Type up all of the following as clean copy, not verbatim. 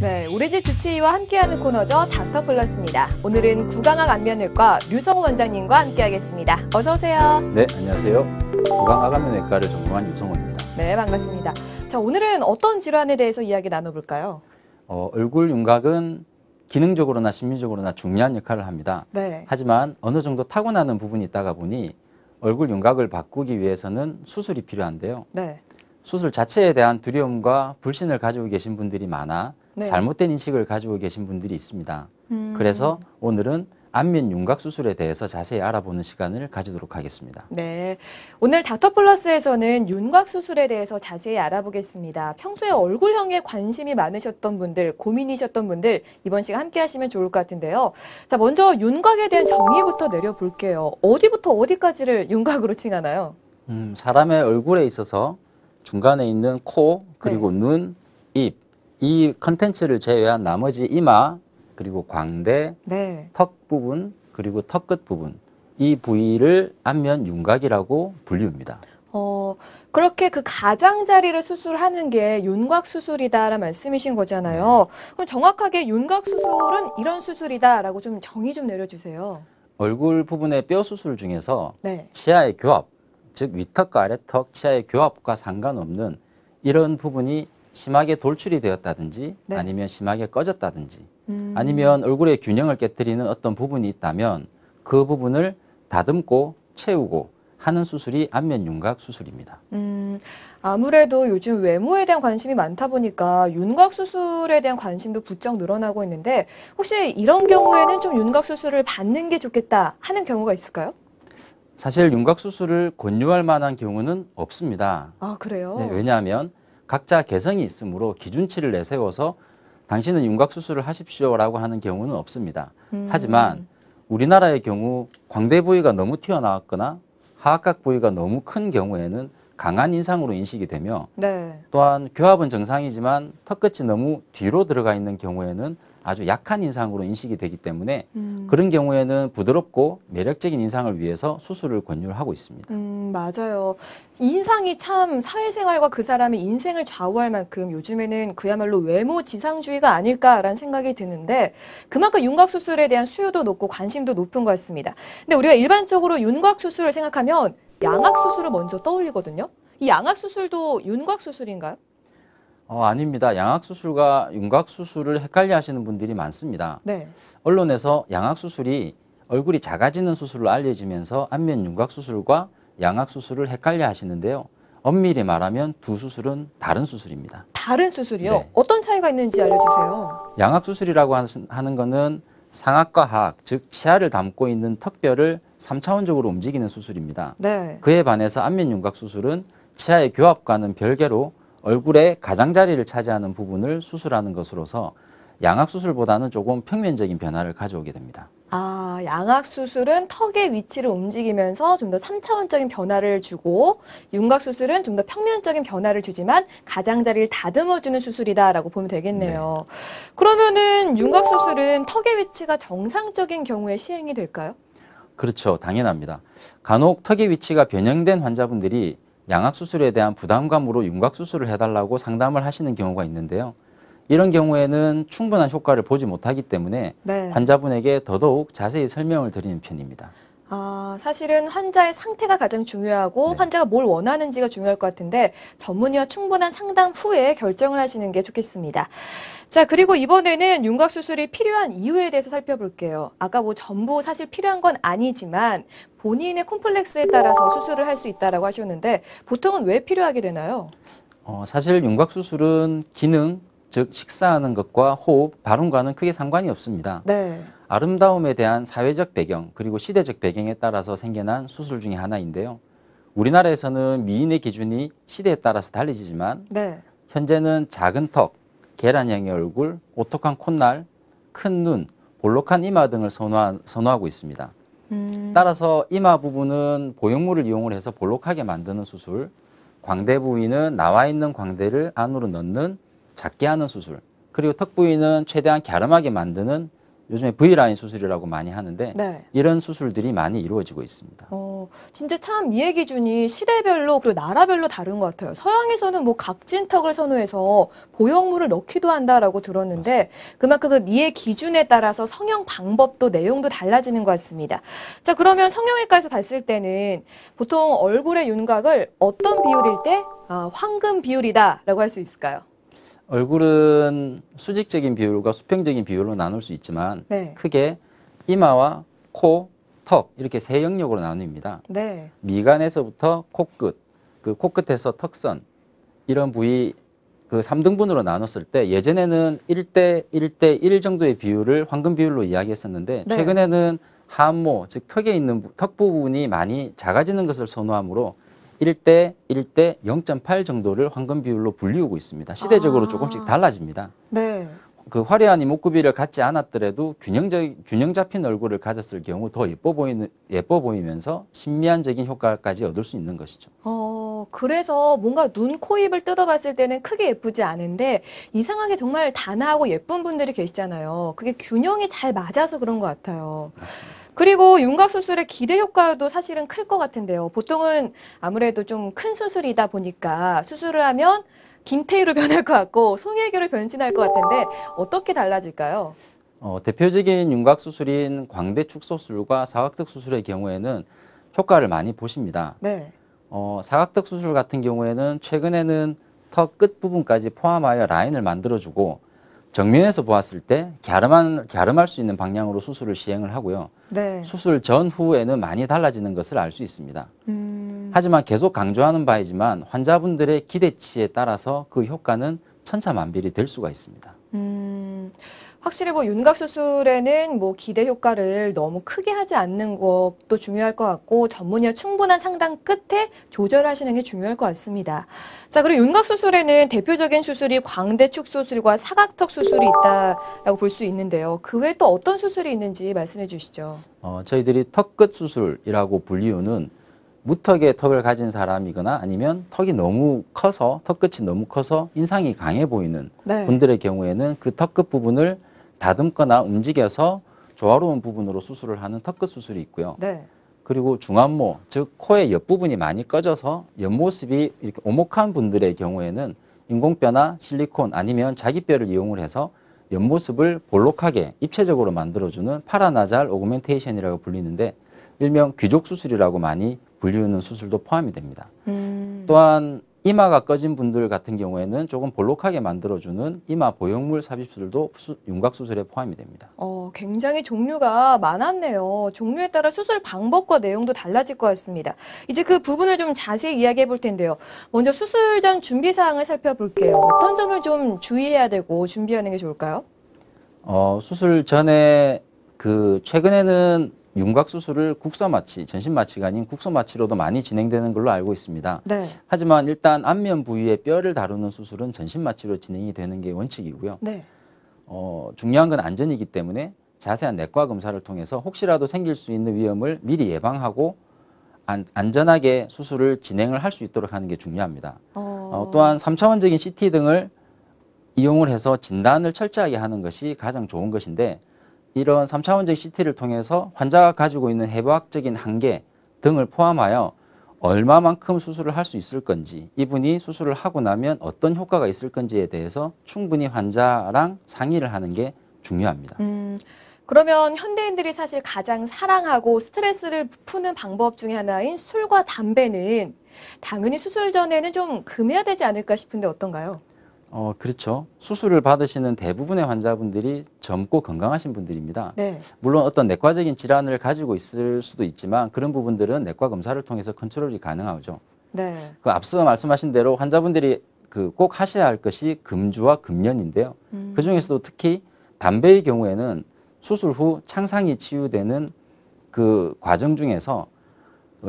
네, 우리 집 주치의와 함께하는 코너죠. 닥터플러스입니다. 오늘은 구강학 안면외과 류성호 원장님과 함께하겠습니다. 어서 오세요. 네, 안녕하세요. 구강학 안면외과를 전공한 유성호입니다. 네, 반갑습니다. 자, 오늘은 어떤 질환에 대해서 이야기 나눠볼까요? 얼굴 윤곽은 기능적으로나 심리적으로나 중요한 역할을 합니다. 네. 하지만 어느 정도 타고나는 부분이 있다가 보니 얼굴 윤곽을 바꾸기 위해서는 수술이 필요한데요. 네. 수술 자체에 대한 두려움과 불신을 가지고 계신 분들이 많아 네. 잘못된 인식을 가지고 계신 분들이 있습니다. 그래서 오늘은 안면 윤곽 수술에 대해서 자세히 알아보는 시간을 가지도록 하겠습니다. 네, 오늘 닥터플러스에서는 윤곽 수술에 대해서 자세히 알아보겠습니다. 평소에 얼굴형에 관심이 많으셨던 분들, 고민이셨던 분들 이번 시간 함께 하시면 좋을 것 같은데요. 자, 먼저 윤곽에 대한 정의부터 내려볼게요. 어디부터 어디까지를 윤곽으로 칭하나요? 사람의 얼굴에 있어서 중간에 있는 코, 그리고 네. 눈, 입, 이 컨텐츠를 제외한 나머지 이마, 그리고 광대, 네. 턱 부분, 그리고 턱 끝 부분, 이 부위를 안면 윤곽이라고 불리웁니다. 그렇게 그 가장자리를 수술하는 게 윤곽 수술이다라는 말씀이신 거잖아요. 그럼 정확하게 윤곽 수술은 이런 수술이다라고 좀 정의 좀 내려주세요. 얼굴 부분의 뼈 수술 중에서 네. 치아의 교합, 즉 위턱과 아래턱, 치아의 교합과 상관없는 이런 부분이 심하게 돌출이 되었다든지 네. 아니면 심하게 꺼졌다든지 아니면 얼굴의 균형을 깨뜨리는 어떤 부분이 있다면 그 부분을 다듬고 채우고 하는 수술이 안면 윤곽 수술입니다. 아무래도 요즘 외모에 대한 관심이 많다 보니까 윤곽 수술에 대한 관심도 부쩍 늘어나고 있는데 혹시 이런 경우에는 좀 윤곽 수술을 받는 게 좋겠다 하는 경우가 있을까요? 사실 윤곽 수술을 권유할 만한 경우는 없습니다. 아, 그래요? 네, 왜냐하면 각자 개성이 있으므로 기준치를 내세워서 당신은 윤곽 수술을 하십시오라고 하는 경우는 없습니다. 하지만 우리나라의 경우 광대 부위가 너무 튀어나왔거나 하악각 부위가 너무 큰 경우에는 강한 인상으로 인식이 되며 네. 또한 교합은 정상이지만 턱끝이 너무 뒤로 들어가 있는 경우에는 아주 약한 인상으로 인식이 되기 때문에 그런 경우에는 부드럽고 매력적인 인상을 위해서 수술을 권유를 하고 있습니다. 맞아요. 인상이 참 사회생활과 그 사람의 인생을 좌우할 만큼 요즘에는 그야말로 외모 지상주의가 아닐까라는 생각이 드는데 그만큼 윤곽 수술에 대한 수요도 높고 관심도 높은 것 같습니다. 근데 우리가 일반적으로 윤곽 수술을 생각하면 양악 수술을 먼저 떠올리거든요. 이 양악 수술도 윤곽 수술인가요? 아닙니다. 양악 수술과 윤곽 수술을 헷갈려 하시는 분들이 많습니다. 네. 언론에서 양악 수술이 얼굴이 작아지는 수술로 알려지면서 안면 윤곽 수술과 양악 수술을 헷갈려 하시는데요. 엄밀히 말하면 두 수술은 다른 수술입니다. 다른 수술이요? 네. 어떤 차이가 있는지 알려주세요. 양악 수술이라고 하는 것은 상악과 하악, 즉 치아를 담고 있는 턱뼈를 3차원적으로 움직이는 수술입니다. 네. 그에 반해서 안면 윤곽 수술은 치아의 교합과는 별개로 얼굴의 가장자리를 차지하는 부분을 수술하는 것으로서 양악 수술보다는 조금 평면적인 변화를 가져오게 됩니다. 아, 양악 수술은 턱의 위치를 움직이면서 좀 더 3차원적인 변화를 주고 윤곽 수술은 좀 더 평면적인 변화를 주지만 가장자리를 다듬어주는 수술이다라고 보면 되겠네요. 네. 그러면은 윤곽 수술은 턱의 위치가 정상적인 경우에 시행이 될까요? 그렇죠. 당연합니다. 간혹 턱의 위치가 변형된 환자분들이 양악 수술에 대한 부담감으로 윤곽 수술을 해달라고 상담을 하시는 경우가 있는데요. 이런 경우에는 충분한 효과를 보지 못하기 때문에 네. 환자분에게 더더욱 자세히 설명을 드리는 편입니다. 아, 사실은 환자의 상태가 가장 중요하고 네. 환자가 뭘 원하는지가 중요할 것 같은데 전문의와 충분한 상담 후에 결정을 하시는 게 좋겠습니다. 자, 그리고 이번에는 윤곽 수술이 필요한 이유에 대해서 살펴볼게요. 아까 뭐 전부 사실 필요한 건 아니지만 본인의 콤플렉스에 따라서 수술을 할 수 있다라고 하셨는데 보통은 왜 필요하게 되나요? 사실 윤곽 수술은 기능, 즉 식사하는 것과 호흡, 발음과는 크게 상관이 없습니다. 네. 아름다움에 대한 사회적 배경 그리고 시대적 배경에 따라서 생겨난 수술 중에 하나인데요. 우리나라에서는 미인의 기준이 시대에 따라서 달라지지만 네. 현재는 작은 턱, 계란형의 얼굴, 오똑한 콧날, 큰 눈, 볼록한 이마 등을 선호하고 있습니다. 따라서 이마 부분은 보형물을 이용을 해서 볼록하게 만드는 수술, 광대 부위는 나와 있는 광대를 안으로 넣는 작게 하는 수술, 그리고 턱 부위는 최대한 갸름하게 만드는 요즘에 V라인 수술이라고 많이 하는데 네. 이런 수술들이 많이 이루어지고 있습니다. 진짜 참 미의 기준이 시대별로 그리고 나라별로 다른 것 같아요. 서양에서는 뭐 각진 턱을 선호해서 보형물을 넣기도 한다라고 들었는데 그만큼 그 미의 기준에 따라서 성형 방법도 내용도 달라지는 것 같습니다. 자, 그러면 성형외과에서 봤을 때는 보통 얼굴의 윤곽을 어떤 비율일 때 황금 비율이다라고 할 수 있을까요? 얼굴은 수직적인 비율과 수평적인 비율로 나눌 수 있지만 네. 크게 이마와 코, 턱 이렇게 세 영역으로 나뉩니다. 네. 미간에서부터 코끝, 그 코끝에서 턱선 이런 부위 그 3등분으로 나눴을 때 예전에는 1대 1대 1 정도의 비율을 황금 비율로 이야기했었는데 네. 최근에는 하안모, 즉 턱에 있는 턱 부분이 많이 작아지는 것을 선호하므로 1대 1대 0.8 정도를 황금 비율로 불리우고 있습니다. 시대적으로 조금씩 달라집니다. 네. 그 화려한 이목구비를 갖지 않았더라도 균형 잡힌 얼굴을 가졌을 경우 더 예뻐 보이면서 신미한적인 효과까지 얻을 수 있는 것이죠. 그래서 뭔가 눈, 코, 입을 뜯어봤을 때는 크게 예쁘지 않은데 이상하게 정말 단아하고 예쁜 분들이 계시잖아요. 그게 균형이 잘 맞아서 그런 것 같아요. 맞습니다. 그리고 윤곽 수술의 기대 효과도 사실은 클 것 같은데요. 보통은 아무래도 좀 큰 수술이다 보니까 수술을 하면 김태희로 변할 것 같고 송혜교로 변신할 것 같은데 어떻게 달라질까요? 대표적인 윤곽 수술인 광대 축소술과 사각턱 수술의 경우에는 효과를 많이 보십니다. 네. 사각턱 수술 같은 경우에는 최근에는 턱 끝 부분까지 포함하여 라인을 만들어주고 정면에서 보았을 때 갸름할 수 있는 방향으로 수술을 시행을 하고요. 네. 수술 전후에는 많이 달라지는 것을 알 수 있습니다. 하지만 계속 강조하는 바이지만 환자분들의 기대치에 따라서 그 효과는 천차만별이 될 수가 있습니다. 확실히 뭐 윤곽 수술에는 뭐 기대 효과를 너무 크게 하지 않는 것도 중요할 것 같고 전문의와 충분한 상담 끝에 조절하시는 게 중요할 것 같습니다. 자, 그리고 윤곽 수술에는 대표적인 수술이 광대 축소술과 사각턱 수술이 있다라고 볼 수 있는데요. 그 외에 또 어떤 수술이 있는지 말씀해 주시죠. 저희들이 턱끝 수술이라고 불리우는 무턱의 턱을 가진 사람이거나 아니면 턱이 너무 커서 턱끝이 너무 커서 인상이 강해 보이는 네. 분들의 경우에는 그 턱끝 부분을 다듬거나 움직여서 조화로운 부분으로 수술을 하는 턱끝 수술이 있고요. 네. 그리고 중안모, 즉 코의 옆부분이 많이 꺼져서 옆모습이 이렇게 오목한 분들의 경우에는 인공뼈나 실리콘 아니면 자기뼈를 이용을 해서 옆모습을 볼록하게 입체적으로 만들어주는 파라나잘 오그멘테이션이라고 불리는데 일명 귀족 수술이라고 많이 불리우는 수술도 포함이 됩니다. 또한 이마가 꺼진 분들 같은 경우에는 조금 볼록하게 만들어주는 이마 보형물 삽입술도 윤곽 수술에 포함이 됩니다. 굉장히 종류가 많았네요. 종류에 따라 수술 방법과 내용도 달라질 것 같습니다. 이제 그 부분을 좀 자세히 이야기해 볼 텐데요. 먼저 수술 전 준비 사항을 살펴볼게요. 어떤 점을 좀 주의해야 되고 준비하는 게 좋을까요? 수술 전에 최근에는 윤곽 수술을 국소마취, 전신마취가 아닌 국소마취로도 많이 진행되는 걸로 알고 있습니다. 네. 하지만 일단 안면 부위의 뼈를 다루는 수술은 전신마취로 진행이 되는 게 원칙이고요. 네. 중요한 건 안전이기 때문에 자세한 내과 검사를 통해서 혹시라도 생길 수 있는 위험을 미리 예방하고 안전하게 수술을 진행을 할 수 있도록 하는 게 중요합니다. 또한 3차원적인 CT 등을 이용을 해서 진단을 철저하게 하는 것이 가장 좋은 것인데 이런 3차원적 CT를 통해서 환자가 가지고 있는 해부학적인 한계 등을 포함하여 얼마만큼 수술을 할 수 있을 건지 이분이 수술을 하고 나면 어떤 효과가 있을 건지에 대해서 충분히 환자랑 상의를 하는 게 중요합니다. 그러면 현대인들이 사실 가장 사랑하고 스트레스를 푸는 방법 중에 하나인 술과 담배는 당연히 수술 전에는 좀 금해야 되지 않을까 싶은데 어떤가요? 그렇죠. 수술을 받으시는 대부분의 환자분들이 젊고 건강하신 분들입니다. 네. 물론 어떤 내과적인 질환을 가지고 있을 수도 있지만 그런 부분들은 내과 검사를 통해서 컨트롤이 가능하죠. 네. 앞서 말씀하신 대로 환자분들이 꼭 하셔야 할 것이 금주와 금연인데요. 그중에서도 특히 담배의 경우에는 수술 후 창상이 치유되는 그 과정 중에서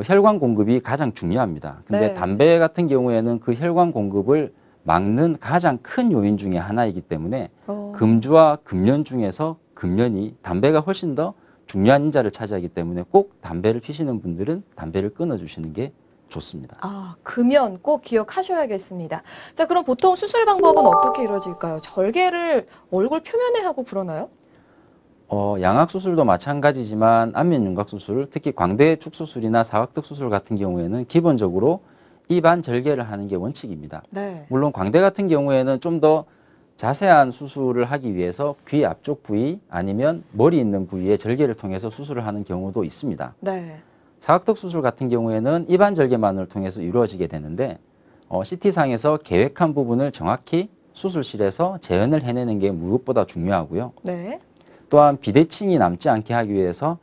혈관 공급이 가장 중요합니다. 근데 네. 담배 같은 경우에는 그 혈관 공급을 막는 가장 큰 요인 중에 하나이기 때문에 금주와 금연 중에서 금연이 담배가 훨씬 더 중요한 인자를 차지하기 때문에 꼭 담배를 피시는 분들은 담배를 끊어주시는 게 좋습니다. 금연 꼭 기억하셔야겠습니다. 자, 그럼 보통 수술 방법은 어떻게 이루어질까요? 절개를 얼굴 표면에 하고 그러나요? 양악 수술도 마찬가지지만 안면 윤곽 수술, 특히 광대 축 수술이나 사각턱 수술 같은 경우에는 기본적으로 입안 절개를 하는 게 원칙입니다. 네. 물론 광대 같은 경우에는 좀 더 자세한 수술을 하기 위해서 귀 앞쪽 부위 아니면 머리 있는 부위에 절개를 통해서 수술을 하는 경우도 있습니다. 네. 사각턱 수술 같은 경우에는 입안 절개만을 통해서 이루어지게 되는데 CT상에서 계획한 부분을 정확히 수술실에서 재현을 해내는 게 무엇보다 중요하고요. 네. 또한 비대칭이 남지 않게 하기 위해서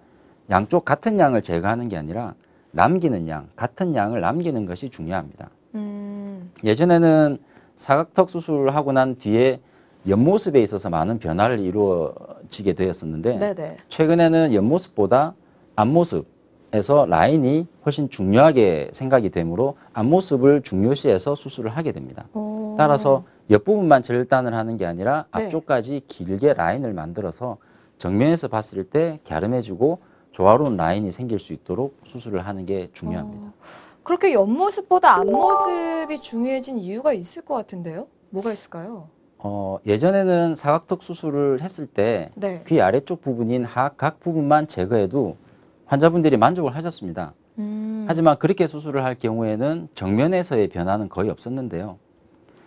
양쪽 같은 양을 제거하는 게 아니라 남기는 양, 같은 양을 남기는 것이 중요합니다. 예전에는 사각턱 수술을 하고 난 뒤에 옆모습에 있어서 많은 변화를 이루어지게 되었었는데 네네. 최근에는 옆모습보다 앞모습에서 라인이 훨씬 중요하게 생각이 되므로 앞모습을 중요시해서 수술을 하게 됩니다. 오. 따라서 옆부분만 절단을 하는 게 아니라 네. 앞쪽까지 길게 라인을 만들어서 정면에서 봤을 때 갸름해지고 조화로운 라인이 생길 수 있도록 수술을 하는 게 중요합니다. 그렇게 옆모습보다 앞모습이 중요해진 이유가 있을 것 같은데요? 뭐가 있을까요? 예전에는 사각턱 수술을 했을 때 네. 귀 아래쪽 부분인 각 부분만 제거해도 환자분들이 만족을 하셨습니다. 하지만 그렇게 수술을 할 경우에는 정면에서의 변화는 거의 없었는데요.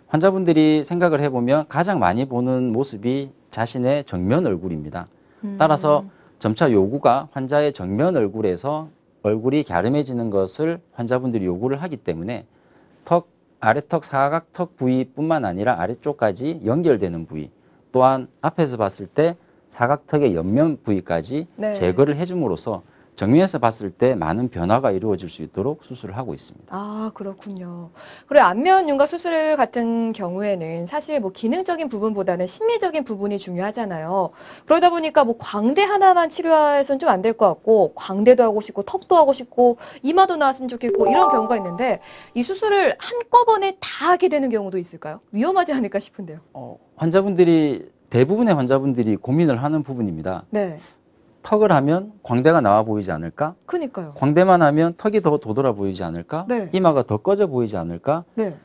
환자분들이 생각을 해보면 가장 많이 보는 모습이 자신의 정면 얼굴입니다. 따라서 점차 요구가 환자의 정면 얼굴에서 얼굴이 갸름해지는 것을 환자분들이 요구를 하기 때문에 아래턱 사각턱 부위뿐만 아니라 아래쪽까지 연결되는 부위, 또한 앞에서 봤을 때 사각턱의 옆면 부위까지 네. 제거를 해줌으로써 정면에서 봤을 때 많은 변화가 이루어질 수 있도록 수술을 하고 있습니다. 아, 그렇군요. 그리고 안면 윤곽 수술 같은 경우에는 사실 뭐 기능적인 부분보다는 심미적인 부분이 중요하잖아요. 그러다 보니까 뭐 광대 하나만 치료해서는 좀 안 될 것 같고, 광대도 하고 싶고, 턱도 하고 싶고, 이마도 나왔으면 좋겠고, 이런 경우가 있는데, 이 수술을 한꺼번에 다 하게 되는 경우도 있을까요? 위험하지 않을까 싶은데요. 대부분의 환자분들이 고민을 하는 부분입니다. 네. 턱을 하면 광대가 나와 보이지 않을까? 그니까요. 광대만 하면 턱이 더 도돌아 보이지 않을까? 네. 이마가 더 꺼져 보이지 않을까? 네.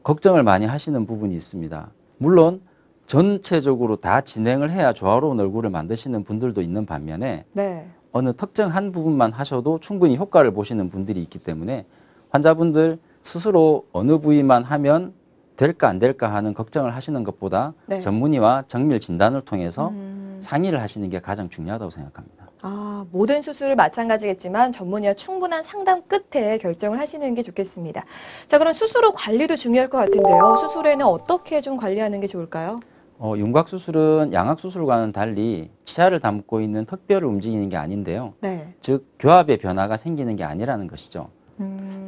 걱정을 많이 하시는 부분이 있습니다. 물론 전체적으로 다 진행을 해야 조화로운 얼굴을 만드시는 분들도 있는 반면에 네. 어느 특정 한 부분만 하셔도 충분히 효과를 보시는 분들이 있기 때문에 환자분들 스스로 어느 부위만 하면 될까 안 될까 하는 걱정을 하시는 것보다 네. 전문의와 정밀 진단을 통해서 상의를 하시는 게 가장 중요하다고 생각합니다. 아, 모든 수술을 마찬가지겠지만 전문의와 충분한 상담 끝에 결정을 하시는 게 좋겠습니다. 자, 그럼 수술 후 관리도 중요할 것 같은데요. 수술 후에는 어떻게 좀 관리하는 게 좋을까요? 윤곽 수술은 양악 수술과는 달리 치아를 담고 있는 턱뼈를 움직이는 게 아닌데요. 네. 즉 교합의 변화가 생기는 게 아니라는 것이죠.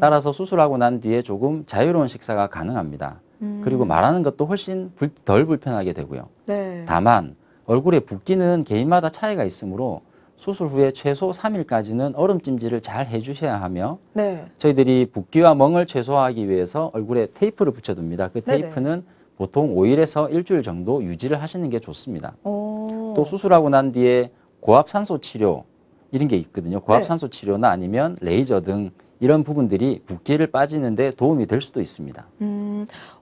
따라서 수술하고 난 뒤에 조금 자유로운 식사가 가능합니다. 그리고 말하는 것도 훨씬 덜 불편하게 되고요. 네. 다만 얼굴에 붓기는 개인마다 차이가 있으므로 수술 후에 최소 3일까지는 얼음찜질을 잘 해주셔야 하며 네. 저희들이 붓기와 멍을 최소화하기 위해서 얼굴에 테이프를 붙여둡니다. 그 네네. 테이프는 보통 5일에서 일주일 정도 유지를 하시는 게 좋습니다. 오. 또 수술하고 난 뒤에 고압산소 치료 이런 게 있거든요. 네. 고압산소 치료나 아니면 레이저 등 이런 부분들이 붓기를 빠지는데 도움이 될 수도 있습니다.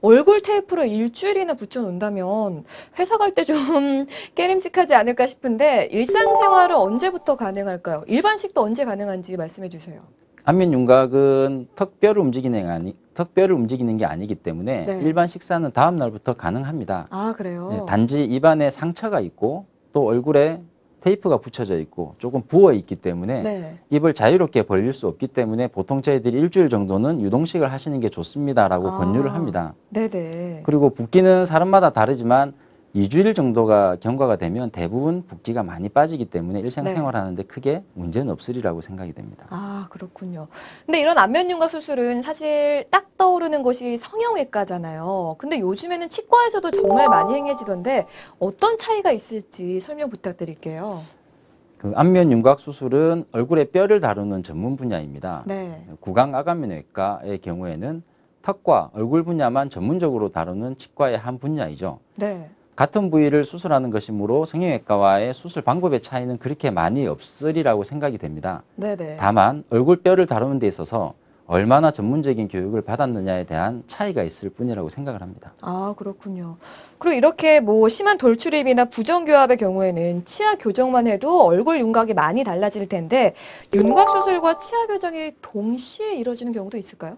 얼굴 테이프를 일주일이나 붙여놓는다면 회사 갈 때 좀 깨림칙하지 않을까 싶은데 일상생활은 언제부터 가능할까요? 일반식도 언제 가능한지 말씀해 주세요. 안면 윤곽은 턱뼈를 움직이는 게 아니기 때문에 네. 일반 식사는 다음 날부터 가능합니다. 아, 그래요? 네, 단지 입안에 상처가 있고 또 얼굴에 테이프가 붙여져 있고 조금 부어 있기 때문에 네. 입을 자유롭게 벌릴 수 없기 때문에 보통 저희들이 일주일 정도는 유동식을 하시는 게 좋습니다라고 아. 권유를 합니다. 네네. 그리고 붓기는 사람마다 다르지만 2주일 정도가 경과가 되면 대부분 붓기가 많이 빠지기 때문에 일상생활 하는데 크게 문제는 없으리라고 생각이 됩니다. 아, 그렇군요. 근데 이런 안면 윤곽 수술은 사실 딱 떠오르는 곳이 성형외과잖아요. 근데 요즘에는 치과에서도 정말 많이 행해지던데 어떤 차이가 있을지 설명 부탁드릴게요. 그 안면 윤곽 수술은 얼굴의 뼈를 다루는 전문 분야입니다. 네. 구강암면외과의 경우에는 턱과 얼굴 분야만 전문적으로 다루는 치과의 한 분야이죠. 네. 같은 부위를 수술하는 것이므로 성형외과와의 수술 방법의 차이는 그렇게 많이 없으리라고 생각이 됩니다. 네네. 다만 얼굴뼈를 다루는 데 있어서 얼마나 전문적인 교육을 받았느냐에 대한 차이가 있을 뿐이라고 생각을 합니다. 아, 그렇군요. 그리고 이렇게 뭐 심한 돌출입이나 부정교합의 경우에는 치아 교정만 해도 얼굴 윤곽이 많이 달라질 텐데 윤곽 수술과 치아 교정이 동시에 이루어지는 경우도 있을까요?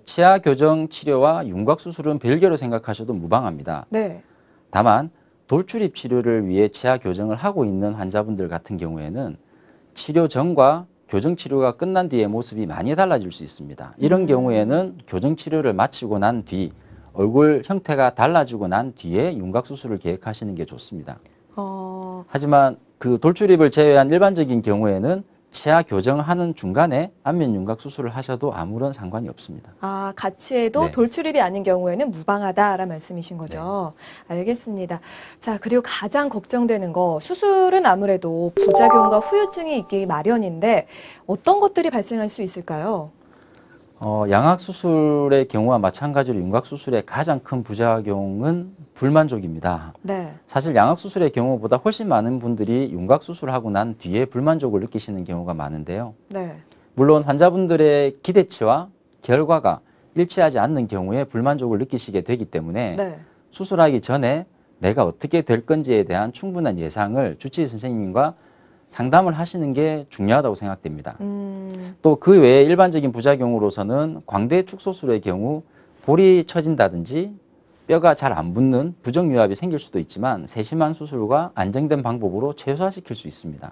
치아 교정 치료와 윤곽 수술은 별개로 생각하셔도 무방합니다. 네. 다만 돌출입 치료를 위해 치아 교정을 하고 있는 환자분들 같은 경우에는 치료 전과 교정 치료가 끝난 뒤의 모습이 많이 달라질 수 있습니다. 이런 경우에는 교정 치료를 마치고 난 뒤 얼굴 형태가 달라지고 난 뒤에 윤곽 수술을 계획하시는 게 좋습니다. 하지만 그 돌출입을 제외한 일반적인 경우에는 치아 교정하는 중간에 안면 윤곽 수술을 하셔도 아무런 상관이 없습니다. 아, 같이 해도 네. 돌출입이 아닌 경우에는 무방하다라는 말씀이신 거죠. 알겠습니다. 자, 그리고 가장 걱정되는 거 수술은 아무래도 부작용과 후유증이 있기 마련인데 어떤 것들이 발생할 수 있을까요? 양악 수술의 경우와 마찬가지로 윤곽 수술의 가장 큰 부작용은 불만족입니다. 네. 사실 양악 수술의 경우보다 훨씬 많은 분들이 윤곽 수술하고 난 뒤에 불만족을 느끼시는 경우가 많은데요. 네. 물론 환자분들의 기대치와 결과가 일치하지 않는 경우에 불만족을 느끼시게 되기 때문에 네. 수술하기 전에 내가 어떻게 될 건지에 대한 충분한 예상을 주치의 선생님과 상담을 하시는 게 중요하다고 생각됩니다. 또 그 외에 일반적인 부작용으로서는 광대 축소술의 경우 볼이 처진다든지 뼈가 잘 안 붙는 부정유합이 생길 수도 있지만 세심한 수술과 안정된 방법으로 최소화시킬 수 있습니다.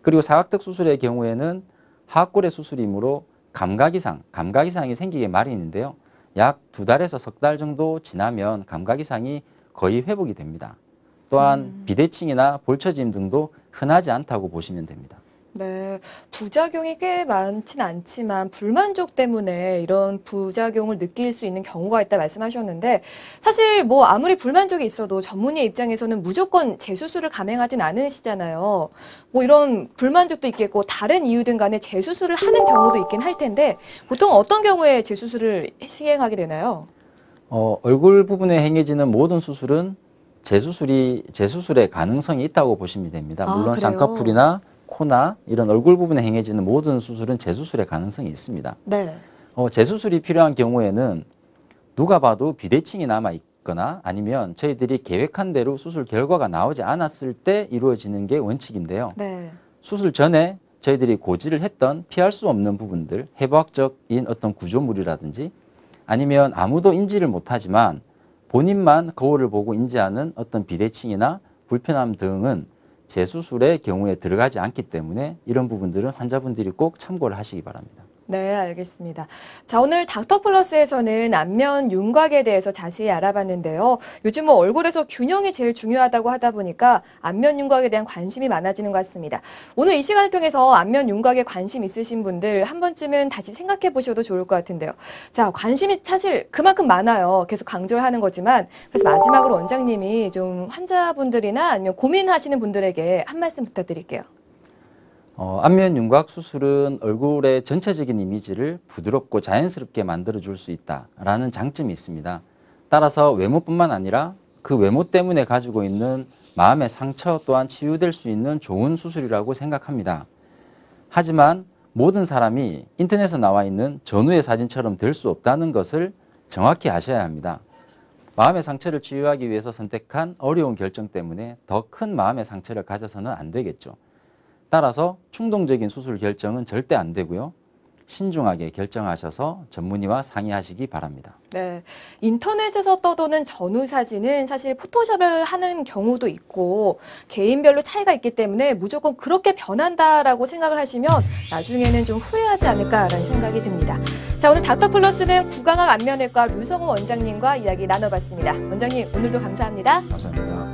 그리고 사각턱 수술의 경우에는 하악골의 수술이므로 감각 이상이 생기게 마련인데요. 약 2달에서 석 달 정도 지나면 감각 이상이 거의 회복이 됩니다. 또한 비대칭이나 볼처짐 등도 흔하지 않다고 보시면 됩니다. 네, 부작용이 꽤 많진 않지만 불만족 때문에 이런 부작용을 느낄 수 있는 경우가 있다 말씀하셨는데 사실 뭐 아무리 불만족이 있어도 전문의 입장에서는 무조건 재수술을 감행하진 않으시잖아요. 뭐 이런 불만족도 있겠고 다른 이유든 간에 재수술을 하는 경우도 있긴 할 텐데 보통 어떤 경우에 재수술을 시행하게 되나요? 얼굴 부분에 행해지는 모든 수술은 재수술의 가능성이 있다고 보시면 됩니다. 물론 그래요? 쌍꺼풀이나 코나 이런 얼굴 부분에 행해지는 모든 수술은 재수술의 가능성이 있습니다. 네. 재수술이 필요한 경우에는 누가 봐도 비대칭이 남아 있거나 아니면 저희들이 계획한 대로 수술 결과가 나오지 않았을 때 이루어지는 게 원칙인데요. 네. 수술 전에 저희들이 고지를 했던 피할 수 없는 부분들, 해부학적인 어떤 구조물이라든지 아니면 아무도 인지를 못하지만 본인만 거울을 보고 인지하는 어떤 비대칭이나 불편함 등은 재수술의 경우에 들어가지 않기 때문에 이런 부분들은 환자분들이 꼭 참고를 하시기 바랍니다. 네, 알겠습니다. 자, 오늘 닥터플러스에서는 안면 윤곽에 대해서 자세히 알아봤는데요. 요즘 뭐 얼굴에서 균형이 제일 중요하다고 하다 보니까 안면 윤곽에 대한 관심이 많아지는 것 같습니다. 오늘 이 시간을 통해서 안면 윤곽에 관심 있으신 분들 한 번쯤은 다시 생각해 보셔도 좋을 것 같은데요. 자, 관심이 사실 그만큼 많아요. 계속 강조를 하는 거지만 그래서 마지막으로 원장님이 좀 환자분들이나 아니면 고민하시는 분들에게 한 말씀 부탁드릴게요. 안면 윤곽 수술은 얼굴의 전체적인 이미지를 부드럽고 자연스럽게 만들어줄 수 있다라는 장점이 있습니다. 따라서 외모뿐만 아니라 그 외모 때문에 가지고 있는 마음의 상처 또한 치유될 수 있는 좋은 수술이라고 생각합니다. 하지만 모든 사람이 인터넷에 나와 있는 전후의 사진처럼 될 수 없다는 것을 정확히 아셔야 합니다. 마음의 상처를 치유하기 위해서 선택한 어려운 결정 때문에 더 큰 마음의 상처를 가져서는 안 되겠죠. 따라서 충동적인 수술 결정은 절대 안 되고요. 신중하게 결정하셔서 전문의와 상의하시기 바랍니다. 네, 인터넷에서 떠도는 전후 사진은 사실 포토샵을 하는 경우도 있고 개인별로 차이가 있기 때문에 무조건 그렇게 변한다라고 생각을 하시면 나중에는 좀 후회하지 않을까라는 생각이 듭니다. 자, 오늘 닥터플러스는 구강학 안면외과 류성호 원장님과 이야기 나눠봤습니다. 원장님, 오늘도 감사합니다. 감사합니다.